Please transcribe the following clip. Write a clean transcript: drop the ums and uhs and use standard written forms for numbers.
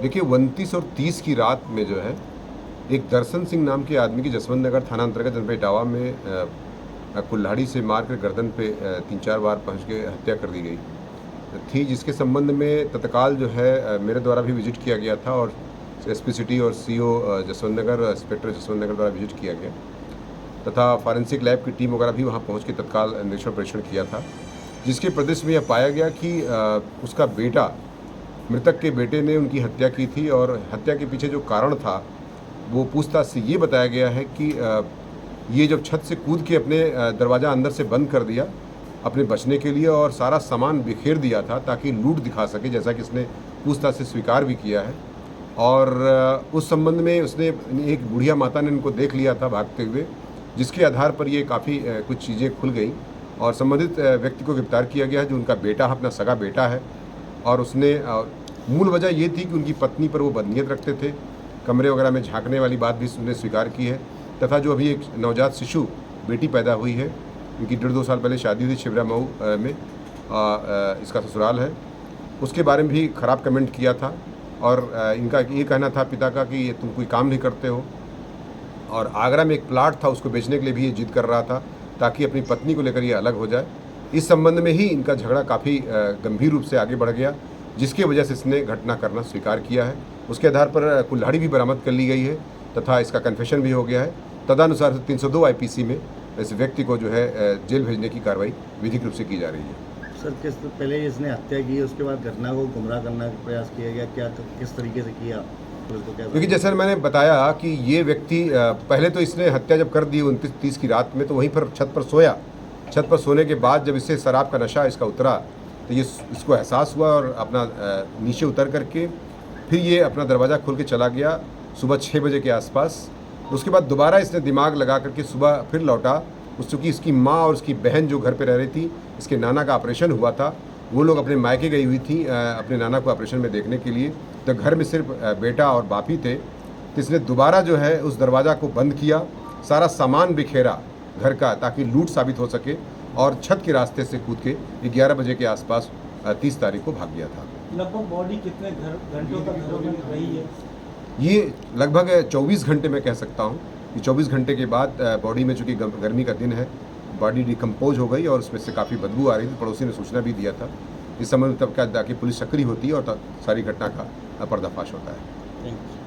देखिए 29 और 30 की रात में जो है एक दर्शन सिंह नाम के आदमी की जसवंत नगर थाना अंतर्गत जनपद इटावा में कुल्हाड़ी से मार कर गर्दन पे 3-4 बार पहुंच के हत्या कर दी गई थी, जिसके संबंध में तत्काल जो है मेरे द्वारा भी विजिट किया गया था और एसपी सिटी और सीओ जसवंत नगर, इंस्पेक्टर जसवंत नगर द्वारा विजिट किया गया तथा फॉरेंसिक लैब की टीम वगैरह भी वहाँ पहुँच के तत्काल निरीक्षण परीक्षण किया था, जिसके प्रदेश में यह पाया गया कि उसका बेटा, मृतक के बेटे ने उनकी हत्या की थी और हत्या के पीछे जो कारण था वो पूछताछ से ये बताया गया है कि ये जब छत से कूद के अपने दरवाज़ा अंदर से बंद कर दिया अपने बचने के लिए और सारा सामान बिखेर दिया था ताकि लूट दिखा सके, जैसा कि इसने पूछताछ से स्वीकार भी किया है। और उस संबंध में उसने एक बुढ़िया माता ने इनको देख लिया था भागते हुए, जिसके आधार पर ये काफ़ी कुछ चीज़ें खुल गई और संबंधित व्यक्ति को गिरफ्तार किया गया है, जो उनका बेटा, अपना सगा बेटा है। और उसने मूल वजह ये थी कि उनकी पत्नी पर वो बदनीयत रखते थे, कमरे वगैरह में झांकने वाली बात भी उसने स्वीकार की है तथा जो अभी एक नवजात शिशु बेटी पैदा हुई है, उनकी 1.5-2 साल पहले शादी हुई छिबरा मऊ में, इसका ससुराल है, उसके बारे में भी ख़राब कमेंट किया था। और इनका ये कहना था पिता का कि ये तुम कोई काम नहीं करते हो। और आगरा में एक प्लाट था, उसको बेचने के लिए भी ये जिद कर रहा था ताकि अपनी पत्नी को लेकर ये अलग हो जाए। इस संबंध में ही इनका झगड़ा काफ़ी गंभीर रूप से आगे बढ़ गया, जिसकी वजह से इसने घटना करना स्वीकार किया है। उसके आधार पर कुल्हाड़ी भी बरामद कर ली गई है तथा इसका कन्फेशन भी हो गया है। तदनुसार 302 आईपीसी में इस व्यक्ति को जो है जेल भेजने की कार्रवाई विधिक रूप से की जा रही है। सर, किस पहले इसने हत्या की, उसके बाद घटना को गुमराह करने का प्रयास किया गया, क्या किस तरीके से किया पुलिस को? क्या क्योंकि जैसे मैंने बताया कि ये व्यक्ति पहले तो इसने हत्या जब कर दी 29-30 की रात में, तो वहीं पर छत पर सोया। छत पर सोने के बाद जब इससे शराब का नशा इसका उतरा तो ये इसको एहसास हुआ और अपना नीचे उतर करके फिर ये अपना दरवाज़ा खोल के चला गया सुबह 6 बजे के आसपास। उसके बाद दोबारा इसने दिमाग लगा करके सुबह फिर लौटा। चूँकि इसकी माँ और उसकी बहन जो घर पे रह रही थी, इसके नाना का ऑपरेशन हुआ था, वो लोग अपने मायके गई हुई थी अपने नाना को ऑपरेशन में देखने के लिए, तो घर में सिर्फ बेटा और बाप ही थे। तो इसने दोबारा जो है उस दरवाज़ा को बंद किया, सारा सामान बिखेरा घर का ताकि लूट साबित हो सके और छत के रास्ते से कूद के 11 बजे के आसपास 30 तारीख को भाग गया था। लगभग बॉडी कितने घंटों तक घरों में रही है? ये लगभग 24 घंटे मैं कह सकता हूँ कि 24 घंटे के बाद बॉडी में, चूँकि गर्मी का दिन है, बॉडी डिकम्पोज हो गई और उसमें से काफ़ी बदबू आ रही थी। पड़ोसी ने सूचना भी दिया था। इस समय तब क्या जाके पुलिस सक्रिय होती है और सारी घटना का पर्दाफाश होता है। Thank you.